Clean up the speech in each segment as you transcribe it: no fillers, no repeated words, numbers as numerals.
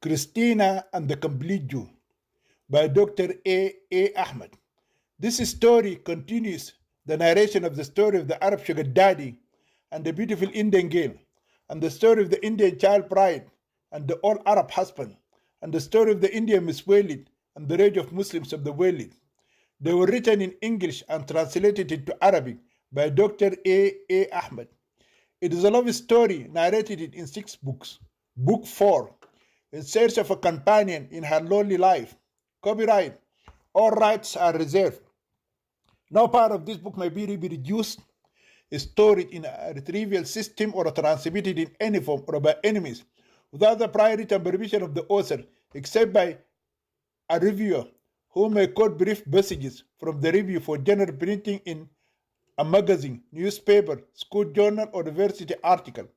Christina and the Complete Jew by Dr. A. Ahmed. This story continues the narration of the story of the Arab sugar daddy and the beautiful Indian girl, and the story of the Indian child bride and the all Arab husband, and the story of the Indian Miss Walid and the rage of Muslims of the Walid. They were written in English and translated into Arabic by Dr. A. Ahmed. It is a love story narrated in 6 books. Book 4, In Search of a Companion in Her Lonely Life. Copyright. All rights are reserved. No part of this book may be reproduced, stored in a retrieval system, or transmitted in any form or by enemies without the prior written permission of the author, except by a reviewer who may quote brief passages from the review for general printing in a magazine, newspaper, school journal, or university article.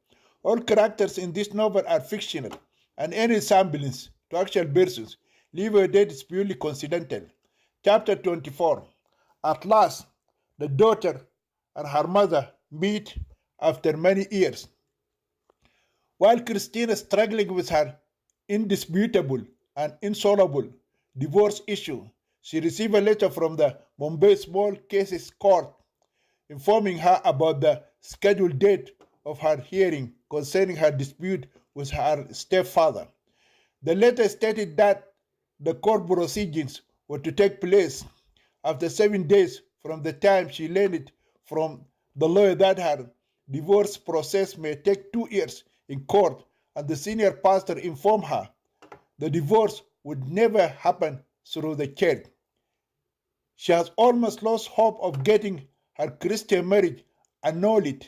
All characters in this novel are fictional, and any resemblance to actual persons, live or dead, is purely coincidental. Chapter 24. At last, the daughter and her mother meet after many years. While Christina is struggling with her indisputable and insoluble divorce issue, she received a letter from the Mumbai Small Cases Court informing her about the scheduled date of her hearing concerning her dispute with her stepfather. The letter stated that the court proceedings were to take place after 7 days from the time she learned it from the lawyer that her divorce process may take 2 years in court, and the senior pastor informed her the divorce would never happen through the church. She has almost lost hope of getting her Christian marriage annulled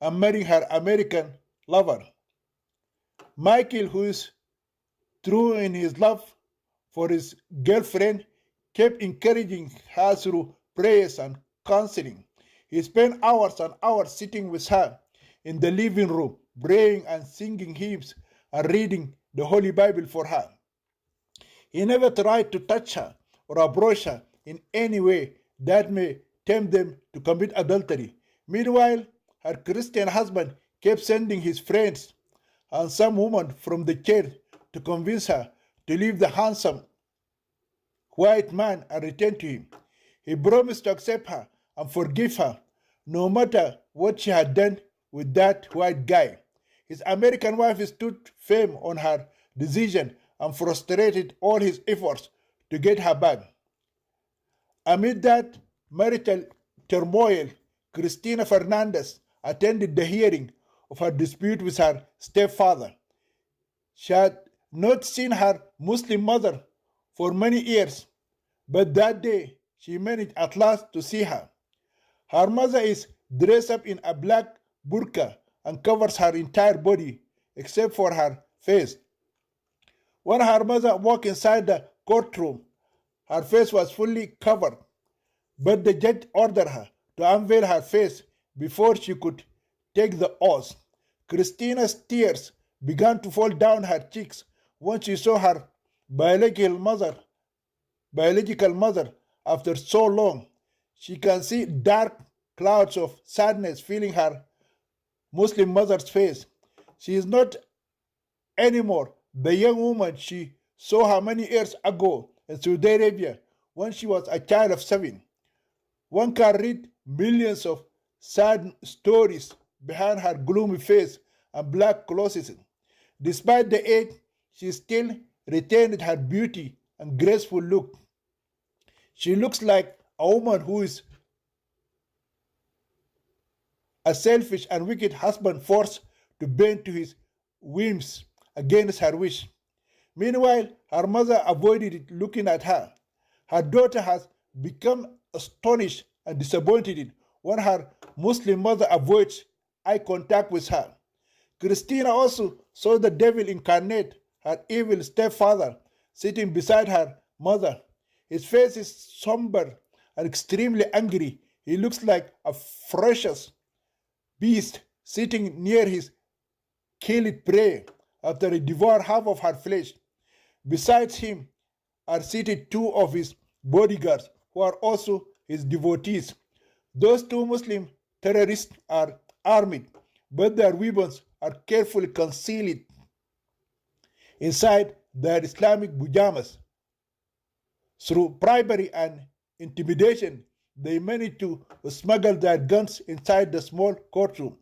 and marrying her American lover. Michael, who is true in his love for his girlfriend, kept encouraging her through prayers and counseling. He spent hours and hours sitting with her in the living room, praying and singing hymns and reading the Holy Bible for her. He never tried to touch her or approach her in any way that may tempt them to commit adultery. Meanwhile, her Christian husband kept sending his friends and some woman from the church to convince her to leave the handsome white man and return to him. He promised to accept her and forgive her, no matter what she had done with that white guy. His American wife stood firm on her decision and frustrated all his efforts to get her back. Amid that marital turmoil, Christina Fernandez attended the hearing of her dispute with her stepfather. She had not seen her Muslim mother for many years, but that day she managed at last to see her. Her mother is dressed up in a black burqa and covers her entire body except for her face. When her mother walked inside the courtroom, her face was fully covered, but the judge ordered her to unveil her face before she could take the oath. Christina's tears began to fall down her cheeks when she saw her biological mother after so long. She can see dark clouds of sadness filling her Muslim mother's face. She is not anymore the young woman she saw her many years ago in Saudi Arabia when she was a child of 7. One can read millions of sad stories behind her gloomy face and black clothes. Despite the age, she still retained her beauty and graceful look. She looks like a woman who is a selfish and wicked husband forced to bend to his whims against her wish. Meanwhile, her mother avoided looking at her. Her daughter has become astonished and disappointed when her Muslim mother avoids eye contact with her. Christina also saw the devil incarnate, her evil stepfather, sitting beside her mother. His face is somber and extremely angry. He looks like a ferocious beast sitting near his killed prey after he devoured half of her flesh. Besides him are seated 2 of his bodyguards who are also his devotees. Those 2 Muslim terrorists are armed, but their weapons are carefully concealed inside their Islamic pajamas. Through bribery and intimidation, they managed to smuggle their guns inside the small courtroom.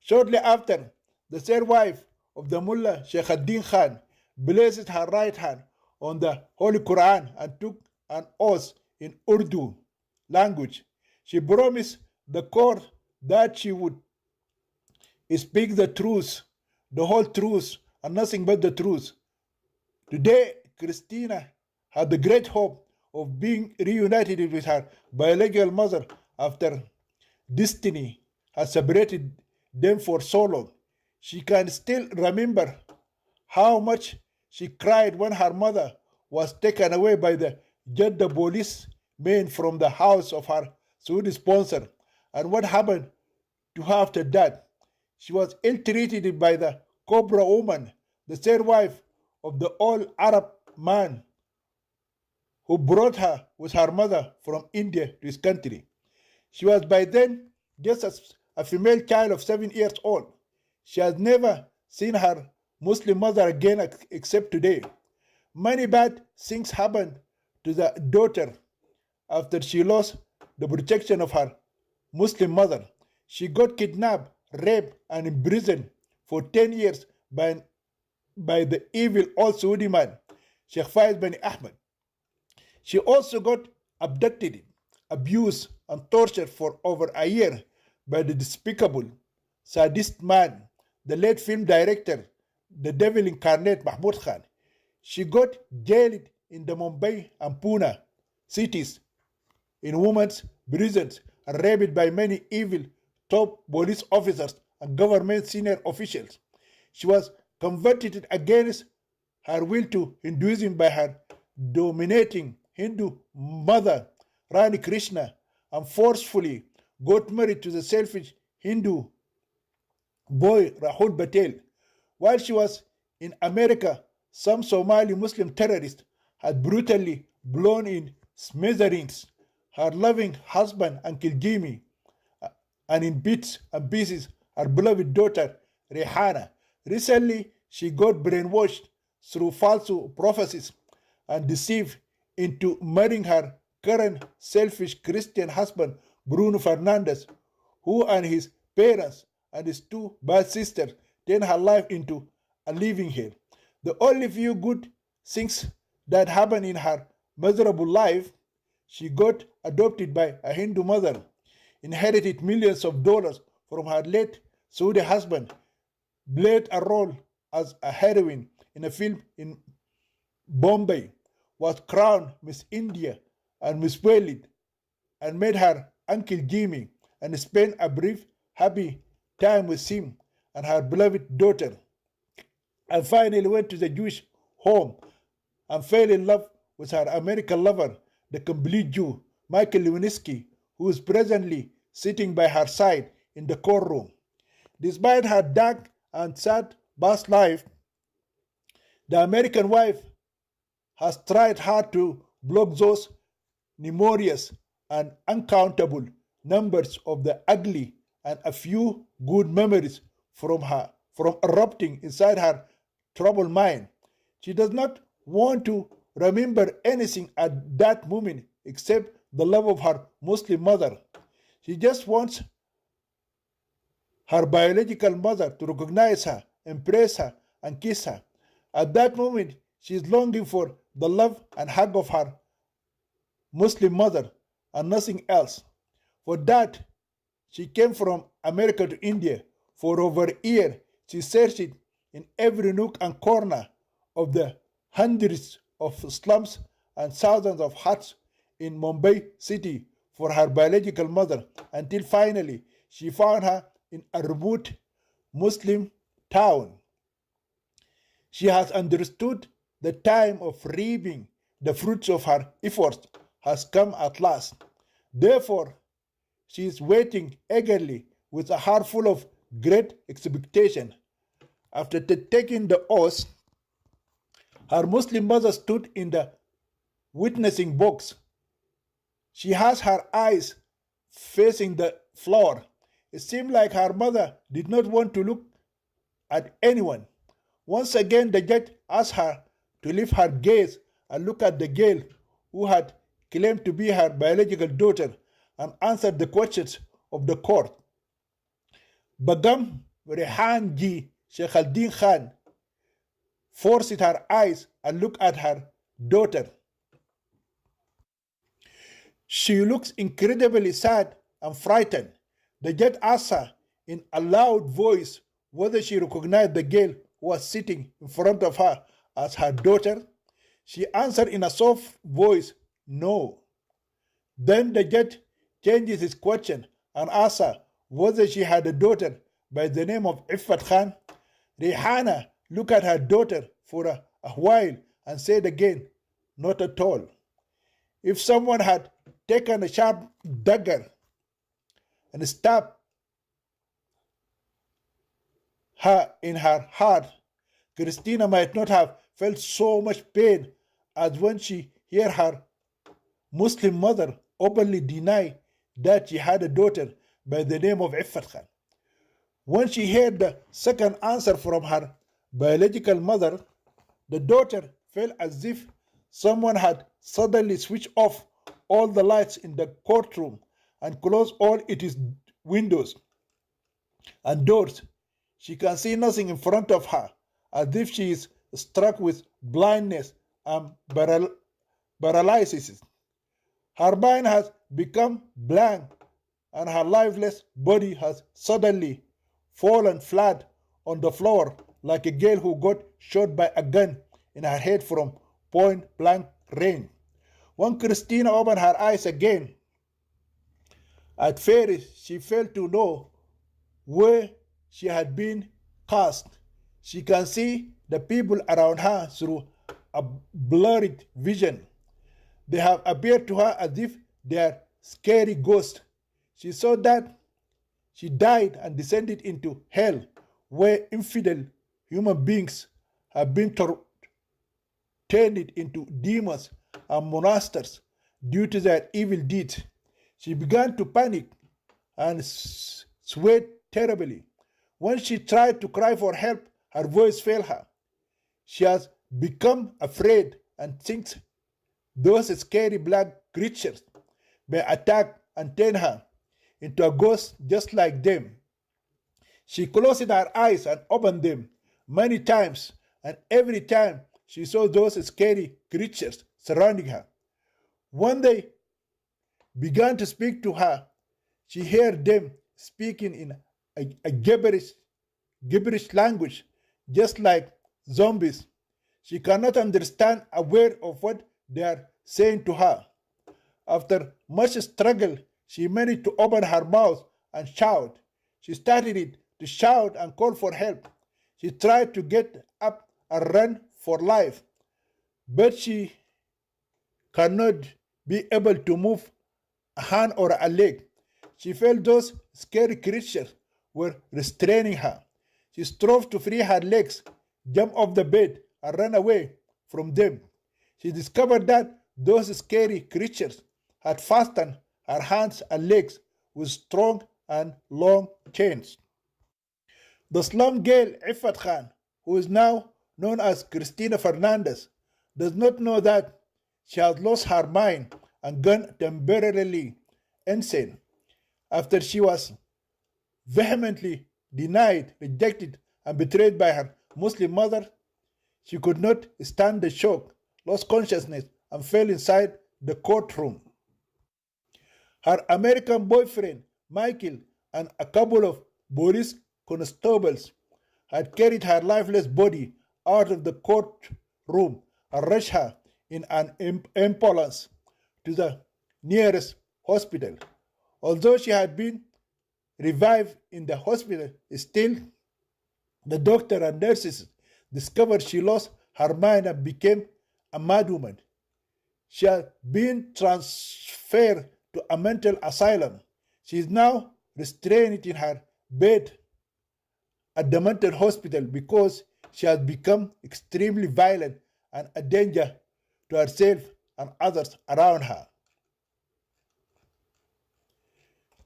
Shortly after, the third wife of the Mullah Sheikh ad-Din Khan placed her right hand on the Holy Quran and took an oath in Urdu language. She promised the court that she would speak the truth, the whole truth, and nothing but the truth. Today, Christina had the great hope of being reunited with her biological mother after destiny has separated them for so long. She can still remember how much she cried when her mother was taken away by the Jeddah police men from the house of her Saudi sponsor, and what happened to her after that. She was ill-treated by the Cobra woman, the third wife of the old Arab man who brought her with her mother from India to his country. She was by then just a female child of 7 years old. She has never seen her Muslim mother again except today. Many bad things happened to the daughter after she lost the protection of her Muslim mother. She got kidnapped, raped, and imprisoned for 10 years by the evil old Saudi man, Sheikh Faiz bin Ahmed. She also got abducted, abused, and tortured for over a year by the despicable, sadist man, the late film director, the devil incarnate Mahmoud Khan. She got jailed in the Mumbai and Pune cities, in women's prisons, and raped by many evil top police officers and government senior officials. She was converted against her will to Hinduism by her dominating Hindu mother, Rani Krishna, and forcefully got married to the selfish Hindu boy Rahul Patel. While she was in America, some Somali Muslim terrorists had brutally blown in smithereens her loving husband Uncle Jimmy, and in bits and pieces her beloved daughter Rehana. Recently, she got brainwashed through false prophecies and deceived into marrying her current selfish Christian husband Bruno Fernandez, who and his parents and his two bad sisters turned her life into a living hell. The only few good things that happened in her miserable life: she got adopted by a Hindu mother, inherited millions of dollars from her late Saudi husband, played a role as a heroine in a film in Bombay, was crowned Miss India and Miss World, and met her Uncle Jimmy, and spent a brief, happy time with him and her beloved daughter, and finally went to the Jewish home and fell in love with her American lover, the complete Jew, Michael Lewinsky, who is presently sitting by her side in the courtroom. Despite her dark and sad past life, the American wife has tried hard to block those numerous and uncountable numbers of the ugly and a few good memories from erupting inside her troubled mind. She does not want to remember anything at that moment except the love of her Muslim mother. She just wants her biological mother to recognize her, embrace her, and kiss her. At that moment, she is longing for the love and hug of her Muslim mother and nothing else. For that, she came from America to India. For over a year, she searched in every nook and corner of the hundreds of slums and thousands of huts in Mumbai city for her biological mother, until finally she found her in a remote Muslim town. She has understood the time of reaping the fruits of her efforts has come at last. Therefore, she is waiting eagerly with a heart full of great expectation. After taking the oath, her Muslim mother stood in the witnessing box. She has her eyes facing the floor. It seemed like her mother did not want to look at anyone. Once again, the judge asked her to lift her gaze and look at the girl who had claimed to be her biological daughter and answered the questions of the court. Bagam Rehan Ji Sheikh al-Din Khan forced her eyes and looked at her daughter. She looks incredibly sad and frightened. The judge asked her in a loud voice whether she recognized the girl who was sitting in front of her as her daughter. She answered in a soft voice, no. Then the judge changes his question and asked her whether she had a daughter by the name of Iffat Khan. Rehana looked at her daughter for a while and said again, not at all. If someone had taken a sharp dagger and stabbed her in her heart, Christina might not have felt so much pain as when she heard her Muslim mother openly deny that she had a daughter by the name of Iffat Khan. When she heard the second answer from her biological mother, the daughter felt as if someone had suddenly switched off all the lights in the courtroom and closed all its windows and doors. She can see nothing in front of her, as if she is struck with blindness and paralysis. Her mind has become blank, and her lifeless body has suddenly fallen flat on the floor like a girl who got shot by a gun in her head from point blank range. When Christina opened her eyes again, at first she failed to know where she had been cast. She can see the people around her through a blurred vision. They have appeared to her as if they are scary ghosts. She saw that she died and descended into hell, where infidel human beings have been turned into demons and monsters due to their evil deeds. She began to panic and sweat terribly. When she tried to cry for help, her voice failed her. She has become afraid and thinks those scary black creatures may attack and turn her into a ghost just like them. She closed her eyes and opened them many times, and every time she saw those scary creatures surrounding her. When they began to speak to her, she heard them speaking in a gibberish language, just like zombies. She cannot understand a word of what they are saying to her. After much struggle, she managed to open her mouth and shout. She started to shout and call for help. She tried to get up and run for life, but she cannot be able to move a hand or a leg. She felt those scary creatures were restraining her. She strove to free her legs, jump off the bed, and run away from them. She discovered that those scary creatures had fastened her hands and legs with strong and long chains. The slum girl Iffat Khan, who is now known as Christina Fernandez, does not know that she has lost her mind and gone temporarily insane. After she was vehemently denied, rejected, and betrayed by her Muslim mother, she could not stand the shock, lost consciousness, and fell inside the courtroom. Her American boyfriend, Michael, and a couple of police constables had carried her lifeless body out of the courtroom and rushed her in an ambulance to the nearest hospital. Although she had been revived in the hospital, still the doctor and nurses discovered she lost her mind and became a madwoman. She had been transferred to a mental asylum. She is now restrained in her bed at the mental hospital because she has become extremely violent and a danger to herself and others around her.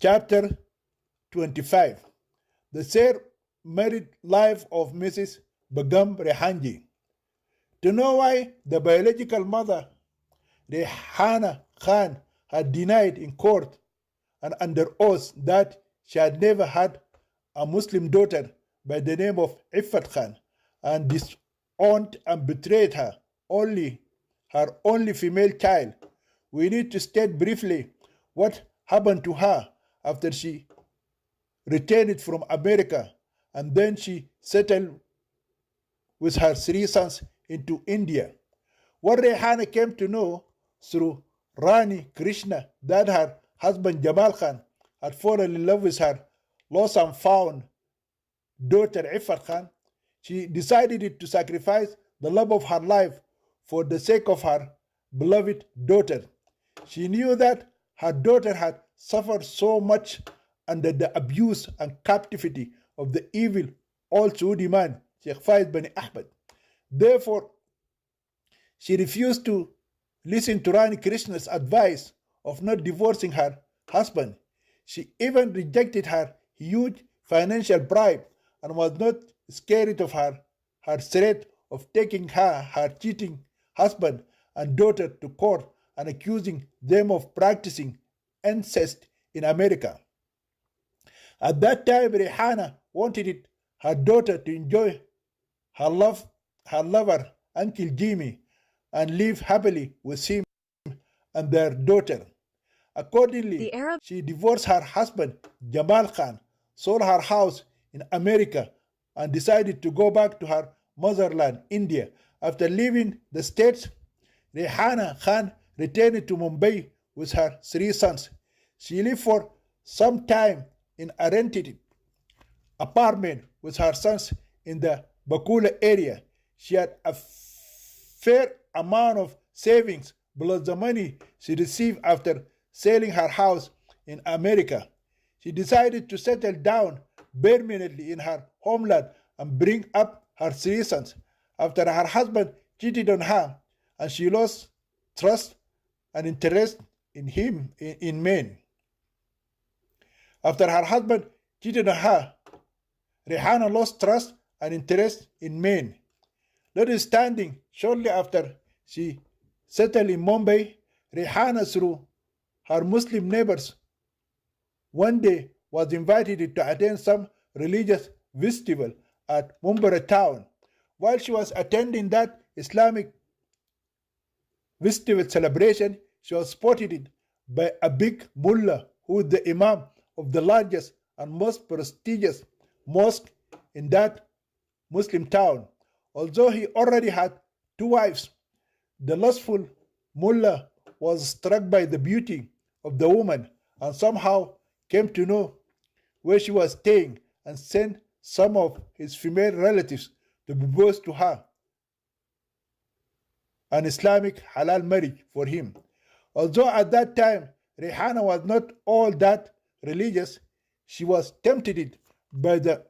Chapter 25. The sad married life of Mrs. Begum Rehanji. To know why the biological mother, Rehana Khan, had denied in court and under oath that she had never had a Muslim daughter by the name of Iffat Khan and disowned and betrayed her only female child, we need to state briefly what happened to her after she returned from America and then she settled with her 3 sons into India. What Rehana came to know through Rani Krishna that her husband Jamal Khan had fallen in love with her lost and found daughter Iffat Khan, she decided to sacrifice the love of her life for the sake of her beloved daughter. She knew that her daughter had suffered so much under the abuse and captivity of the evil old Saudi man, Sheikh Faiz bin Ahmed. Therefore, she refused to listen to Rani Krishna's advice of not divorcing her husband. She even rejected her huge financial bribe and was not scared of her threat of taking her cheating husband and daughter to court and accusing them of practicing incest in America. At that time, Rehana wanted her daughter to enjoy her lover, Uncle Jimmy, and live happily with him and their daughter. Accordingly, she divorced her husband, Jamal Khan, sold her house in America, and decided to go back to her motherland, India. After leaving the States, Rehana Khan returned to Mumbai with her 3 sons. She lived for some time in a rented apartment with her sons in the Bakula area. She had a fair amount of savings plus the money she received after selling her house in America. She decided to settle down permanently in her homeland and bring up her 3 sons. After her husband cheated on her and she lost trust and interest in him in men. After her husband cheated on her, Rehana lost trust and interest in men. Notwithstanding, shortly after she settled in Mumbai, Rehana, through her Muslim neighbors, one day was invited to attend some religious festival at Mumbai town. While she was attending that Islamic festival celebration, she was spotted by a big mullah who is the imam of the largest and most prestigious mosque in that Muslim town. Although he already had 2 wives, the lustful mullah was struck by the beauty of the woman and somehow came to know where she was staying and sent some of his female relatives to propose to her an Islamic halal marriage for him. Although at that time Rehana was not all that religious, she was tempted by the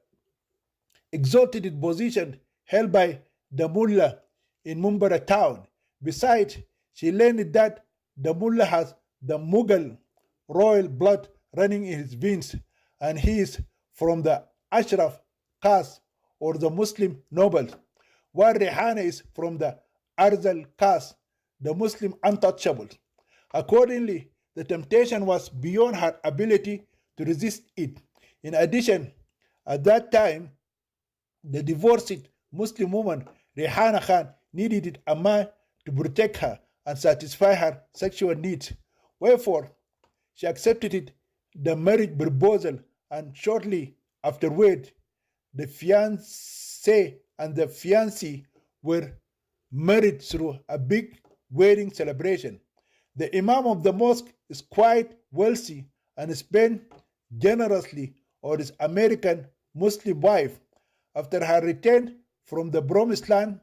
exalted position held by the mullah in Mumbai town. Besides, she learned that the mullah has the Mughal royal blood running in his veins, and he is from the Ashraf caste or the Muslim nobles, while Rehana is from the Arzal caste, the Muslim untouchables. Accordingly, the temptation was beyond her ability to resist it. In addition, at that time, the divorced Muslim woman, Rehana Khan, needed a man to protect her and satisfy her sexual needs. Wherefore, she accepted the marriage proposal, and shortly afterward, the fiancé and the fiancée were married through a big wedding celebration. The imam of the mosque is quite wealthy and spent generously on his American Muslim wife. After her return from the promised land,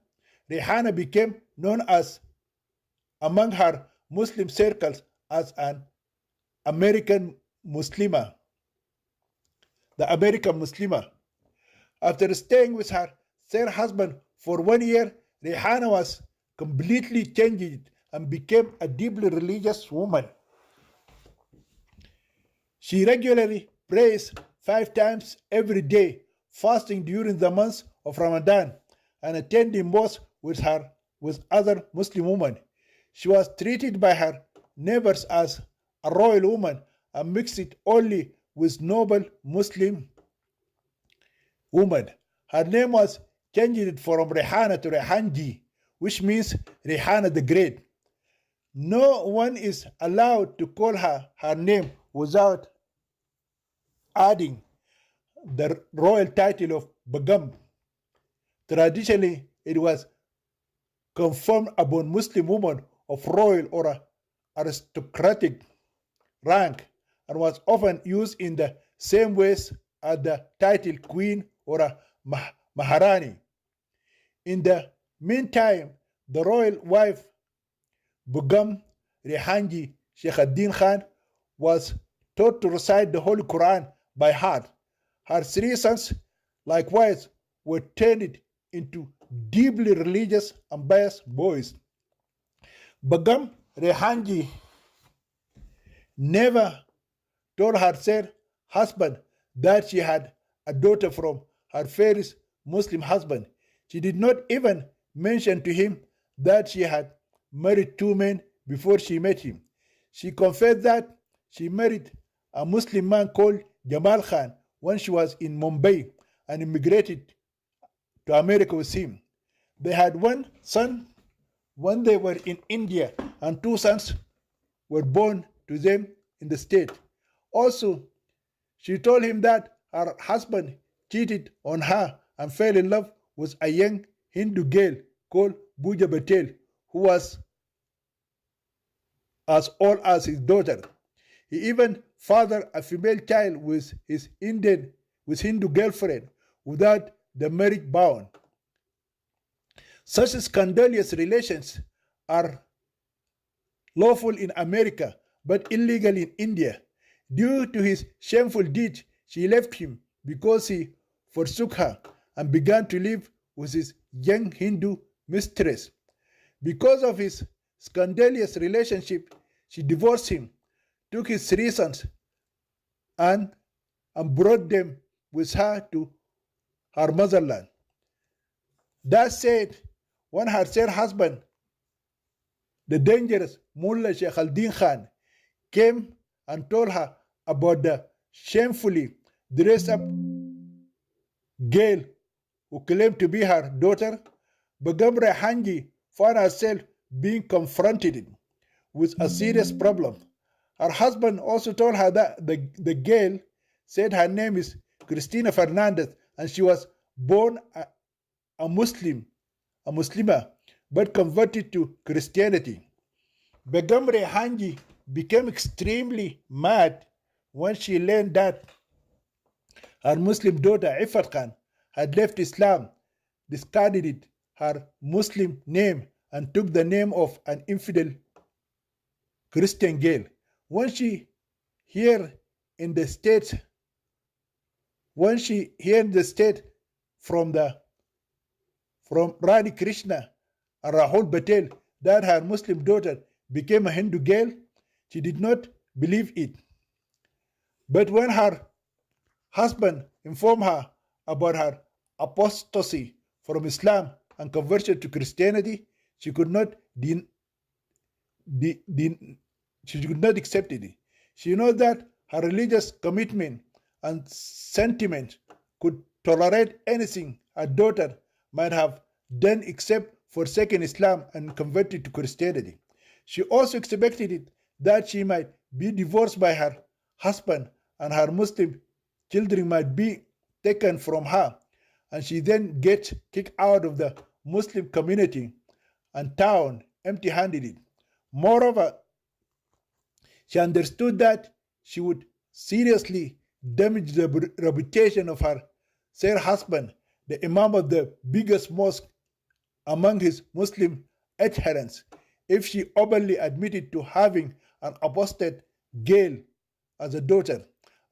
Rehana became known as among her Muslim circles as an American Muslima, the American Muslima. After staying with her third husband for 1 year, Rehana was completely changed and became a deeply religious woman. She regularly prays 5 times every day, fasting during the months of Ramadan, and attending mosque with other Muslim women. She was treated by her neighbors as a royal woman and mixed it only with noble Muslim women. Her name was changed from Rehana to Rehanji, which means Rehana the Great. No one is allowed to call her name without adding the royal title of Begum. Traditionally, it was conferred upon Muslim women of royal or aristocratic rank and was often used in the same ways as the title Queen or a Maharani. In the meantime, the royal wife Begum Rehanji Sheikh ad-Din Khan was taught to recite the Holy Quran by heart. Her three sons, likewise, were turned into deeply religious and pious boys. Begum Rehanji never told her third husband that she had a daughter from her first Muslim husband. She did not even mention to him that she had married two men before she met him. She confessed that she married a Muslim man called Jamal Khan when she was in Mumbai and immigrated to America with him. They had one son when they were in India, and two sons were born to them in the state. Also, she told him that her husband cheated on her and fell in love with a young Hindu girl called Buja Patel, who was as old as his daughter. He even fathered a female child with his Hindu girlfriend without the marriage bond. Such scandalous relations are lawful in America but illegal in India. Due to his shameful deed, she left him because he forsook her and began to live with his young Hindu mistress. Because of his scandalous relationship, she divorced him, took his three sons, and brought them with her to her motherland. That said, when her third husband, the dangerous Mullah Sheikh al-Din Khan, came and told her about the shamefully dressed up girl who claimed to be her daughter, Begum Rehanji found herself being confronted with a serious problem. Her husband also told her that the girl said her name is Christina Fernandez and she was born a Muslimah, but converted to Christianity. Begum Rehanji became extremely mad when she learned that her Muslim daughter Ifat Khan had left Islam, discarded her Muslim name, and took the name of an infidel Christian girl. When she heard in the state from Rani Krishna and Rahul Patel that her Muslim daughter became a Hindu girl, she did not believe it. But when her husband informed her about her apostasy from Islam and conversion to Christianity, she could not accept it. She knows that her religious commitment and sentiment could tolerate anything her daughter might have done except forsaken Islam and converted to Christianity. She also expected that she might be divorced by her husband and her Muslim children might be taken from her, and she then gets kicked out of the Muslim community and town empty-handed. Moreover, she understood that she would seriously damage the reputation of her third husband, the imam of the biggest mosque among his Muslim adherents, if she openly admitted to having an apostate girl as a daughter.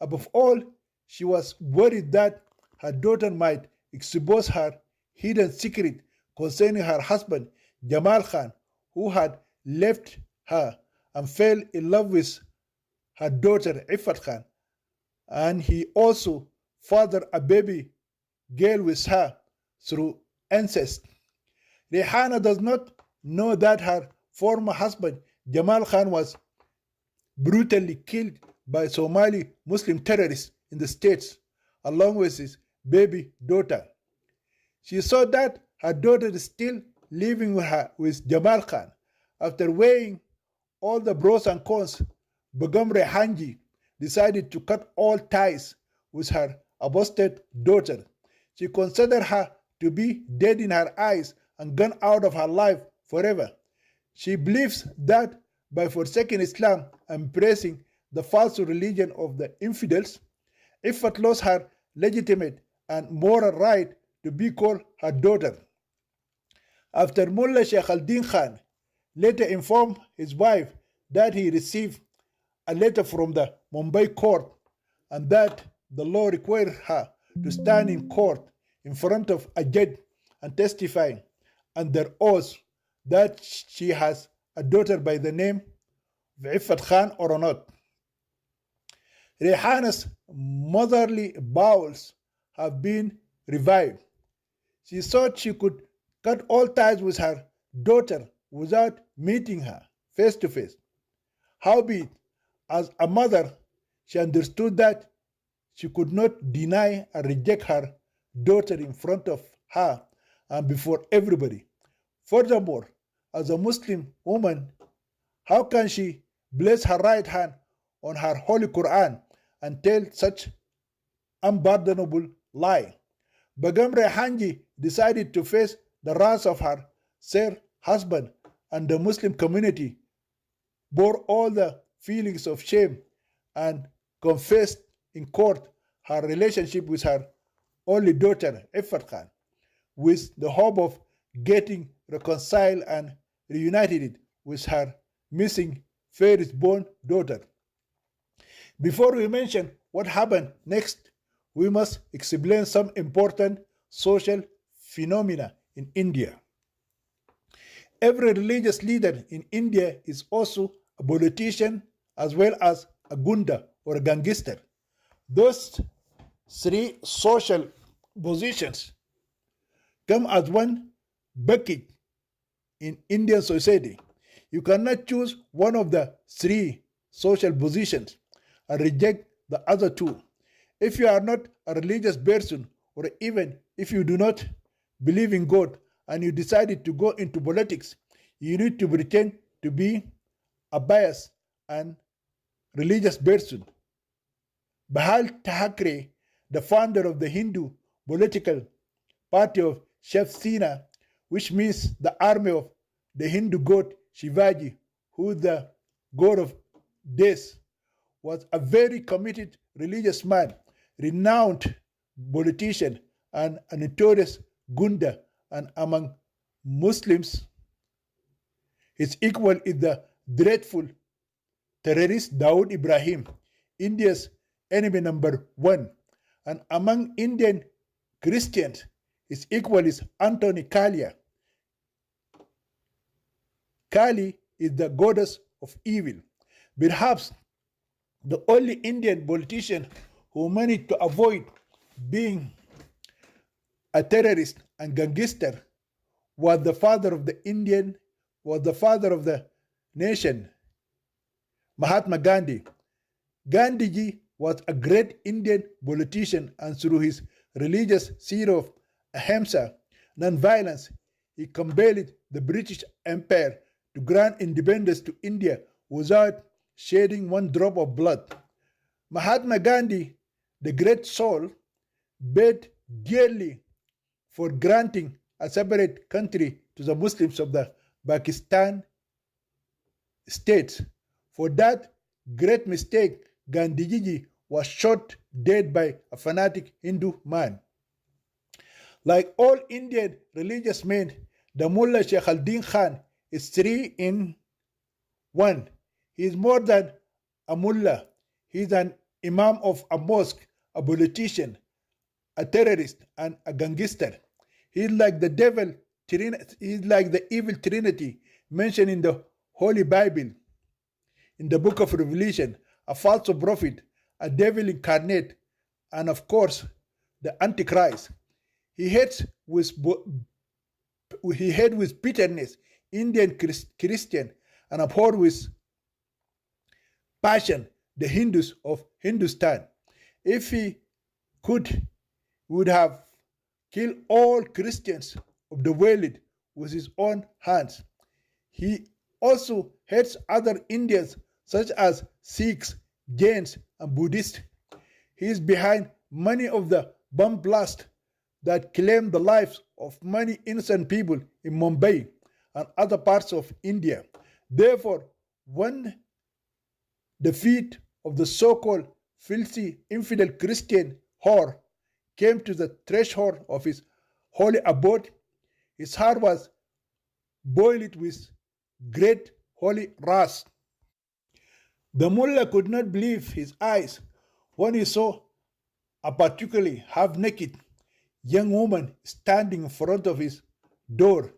Above all, she was worried that her daughter might expose her hidden secret concerning her husband, Jamal Khan, who had left her and fell in love with her daughter, Ifat Khan, and he also fathered a baby girl with her through incest. Rehana does not know that her former husband Jamal Khan was brutally killed by Somali Muslim terrorists in the States, along with his baby daughter. She saw that her daughter is still living with Jamal Khan. After weighing all the pros and cons, Begum Rehanji decided to cut all ties with her apostate daughter. She considered her to be dead in her eyes and gone out of her life forever. She believes that by forsaking Islam and embracing the false religion of the infidels, Ifat lost her legitimate and moral right to be called her daughter. After Mullah Sheikh al-Din Khan later informed his wife that he received a letter from the Mumbai court and that the law required her to stand in court in front of a judge and testify under oath that she has a daughter by the name of Ifat Khan or not. Rehana's motherly bowels have been revived. She thought she could cut all ties with her daughter without meeting her face to face. Howbeit, as a mother, she understood that she could not deny and reject her daughter in front of her and before everybody. Furthermore, as a Muslim woman, how can she place her right hand on her Holy Quran and tell such unpardonable lie? Begum Rehanji decided to face the wrath of her Sir husband, and the Muslim community bore all the feelings of shame and confessed in court her relationship with her only daughter, Ifat Khan, with the hope of getting reconciled and reunited with her missing firstborn daughter. Before we mention what happened next, we must explain some important social phenomena in India. Every religious leader in India is also a politician as well as a gunda or a gangster. Those three social positions come as one bucket in Indian society. You cannot choose one of the three social positions and reject the other two. If you are not a religious person, or even if you do not believe in God and you decided to go into politics, you need to pretend to be a biased and religious person. Bahal Thackeray, the founder of the Hindu political party of Shiv Sena, which means the army of the Hindu god Shivaji, who is the god of death, was a very committed religious man, renowned politician, and a notorious gunda. And among Muslims, his equal is the dreadful terrorist Dawood Ibrahim, India's enemy number one. And among Indian Christians, his equal is Anthony Kalia. Kali is the goddess of evil. Perhaps the only Indian politician who managed to avoid being a terrorist and gangster was the father of the nation, Mahatma Gandhi. Gandhiji was a great Indian politician, and through his religious theory of ahimsa, non-violence, he compelled the British Empire to grant independence to India without shedding one drop of blood. Mahatma Gandhi, the great soul, paid dearly for granting a separate country to the Muslims of the Pakistan state. For that great mistake, Gandhiji was shot dead by a fanatic Hindu man. Like all Indian religious men, the Mullah Sheikh al-Din Khan is three in one. He is more than a mullah. He is an imam of a mosque, a politician, a terrorist, and a gangster. He is like the devil. He is like the evil trinity mentioned in the Holy Bible, in the book of Revelation, a false prophet, a devil incarnate, and of course, the Antichrist. He hates with he hate with bitterness Indian Christian and abhorred with passion the Hindus of Hindustan. If he could, he would have killed all Christians of the world with his own hands. He also hates other Indians such as Sikhs, Jains, and Buddhists. He is behind many of the bomb blasts that claimed the lives of many innocent people in Mumbai and other parts of India. Therefore, when the feet of the so-called filthy infidel Christian whore came to the threshold of his holy abode, his heart was boiled with great holy wrath. The mullah could not believe his eyes when he saw a particularly half-naked young woman standing in front of his door.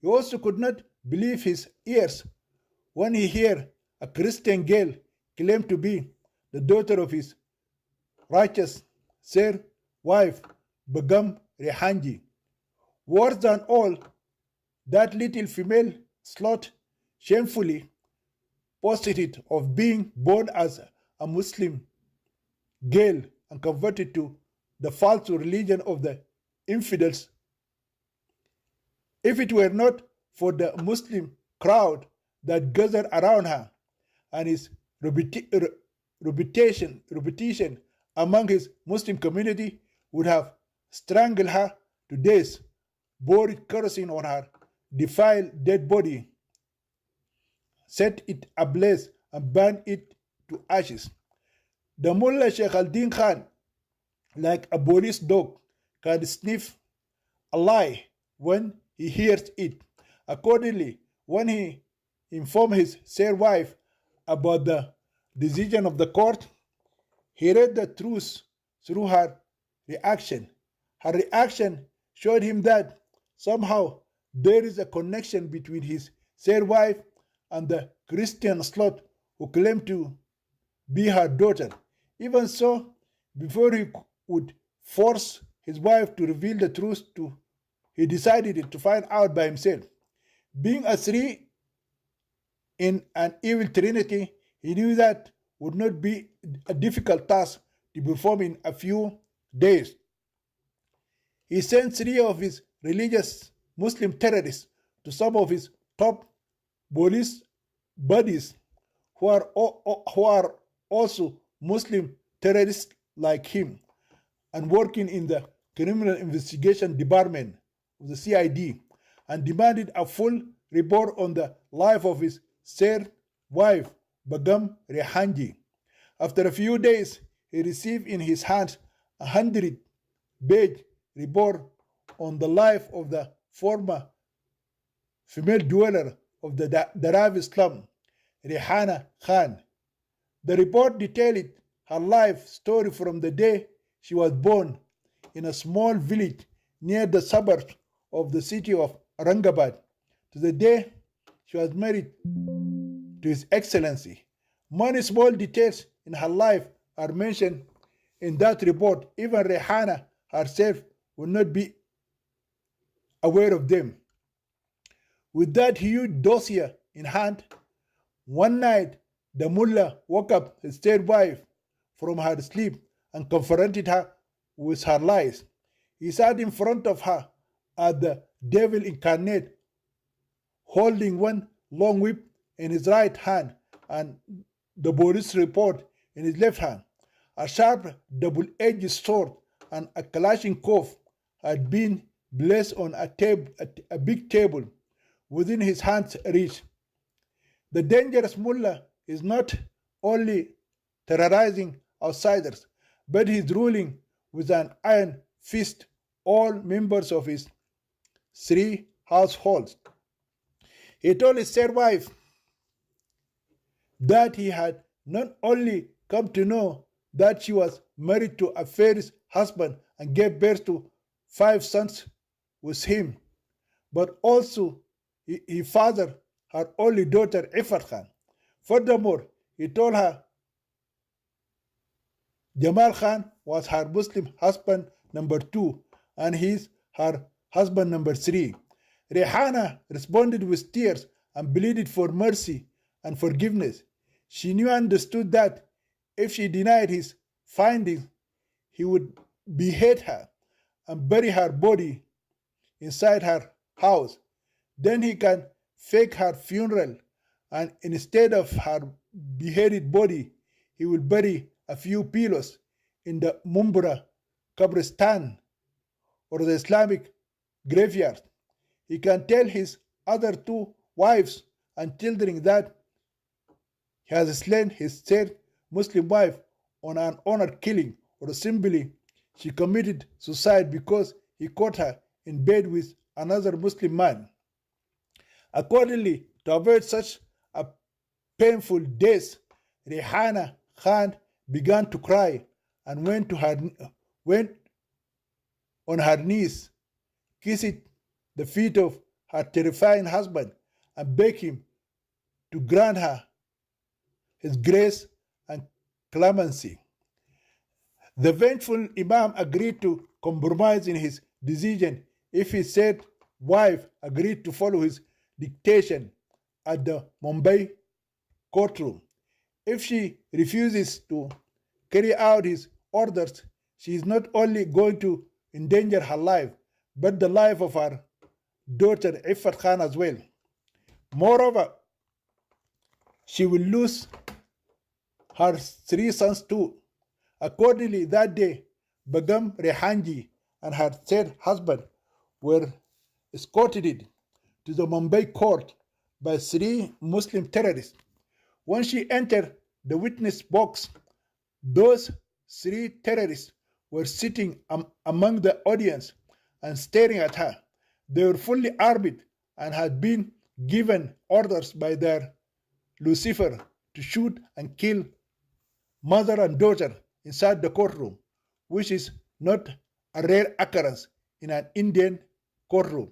He also could not believe his ears when he heard a Christian girl claim to be the daughter of his righteous Sir wife, Begum Rehanji. Worse than all, that little female slut shamefully boasted of being born as a Muslim girl and converted to the false religion of the infidels. If it were not for the Muslim crowd that gathered around her and his reputation among his Muslim community would have strangled her to death, poured kerosene on her defiled dead body, set it ablaze, and burned it to ashes. The Mullah Sheikh al-Din Khan, like a police dog, can sniff a lie when he hears it. Accordingly, when he informed his Sir wife about the decision of the court, he read the truth through her reaction. Her reaction showed him that somehow there is a connection between his Sir wife and the Christian slut who claimed to be her daughter. Even so, before he would force his wife to reveal the truth he decided to find out by himself. Being a three in an evil trinity, he knew that would not be a difficult task to perform in a few days. He sent 3 of his religious Muslim terrorists to some of his top police buddies who are also Muslim terrorists like him and working in the Criminal Investigation Department of the CID, and demanded a full report on the life of his Sir wife, Begum Rehanji. After a few days, he received in his hands a 100-page report on the life of the former female dweller of the Dharavi slum, Rehana Khan. The report detailed her life story from the day she was born in a small village near the suburbs of the city of Aurangabad to the day she was married to His Excellency. Many small details in her life are mentioned in that report. Even Rehana herself would not be aware of them. With that huge dossier in hand, one night the mullah woke up his third wife from her sleep and confronted her with her lies. He sat in front of her as the devil incarnate, holding one long whip in his right hand and the police report in his left hand. A sharp double-edged sword and a Kalashnikov had been placed on a big table within his hand's reach. The dangerous mullah is not only terrorizing outsiders, but he is ruling with an iron fist all members of his 3 households. He told his third wife that he had not only come to know that she was married to a first husband and gave birth to 5 sons with him, but also he fathered her only daughter Ifat Khan. Furthermore, he told her Jamal Khan was her Muslim husband number 2 and he is her husband number 3. Rehana responded with tears and pleaded for mercy and forgiveness. She knew and understood that if she denied his findings, he would behead her and bury her body inside her house. Then he can fake her funeral, and instead of her beheaded body, he will bury a few pillows in the Mumbra Kabristan or the Islamic graveyard. He can tell his other two wives and children that he has slain his third Muslim wife on an honored killing, or simply she committed suicide because he caught her in bed with another Muslim man. Accordingly, to avoid such a painful death, Rehana Khan began to cry and went on her knees, kissed the feet of her terrifying husband, and begged him to grant her his grace and clemency. The vengeful Imam agreed to compromise in his decision if his said wife agreed to follow his dictation at the Mumbai courtroom. If she refuses to carry out his orders, she is not only going to endanger her life, but the life of her daughter Iffat Khan as well. Moreover, she will lose her three sons too. Accordingly, that day, Begum Rehanji and her third husband were escorted to the Mumbai court by three Muslim terrorists. When she entered the witness box, those three terrorists were sitting among the audience and staring at her. They were fully armed and had been given orders by their Lucifer to shoot and kill mother and daughter inside the courtroom, which is not a rare occurrence in an Indian courtroom.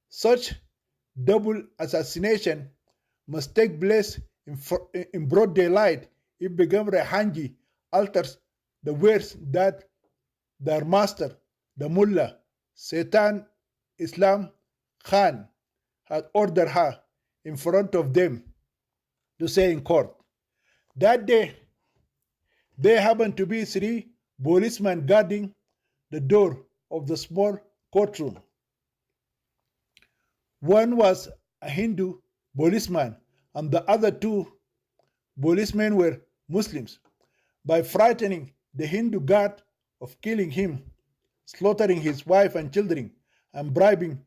Such double assassination must take place in broad daylight if Begum Rehanji alters the words that their master, the Mullah, Satan Islam Khan, had ordered her in front of them to say in court. That day, there happened to be three policemen guarding the door of the small courtroom. One was a Hindu policeman, and the other two policemen were Muslims. By frightening the Hindu guard of killing him, slaughtering his wife and children, and bribing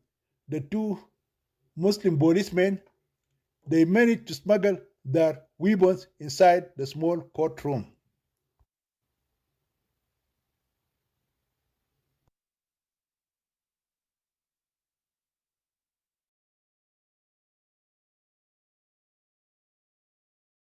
the two Muslim policemen, they managed to smuggle their weapons inside the small courtroom.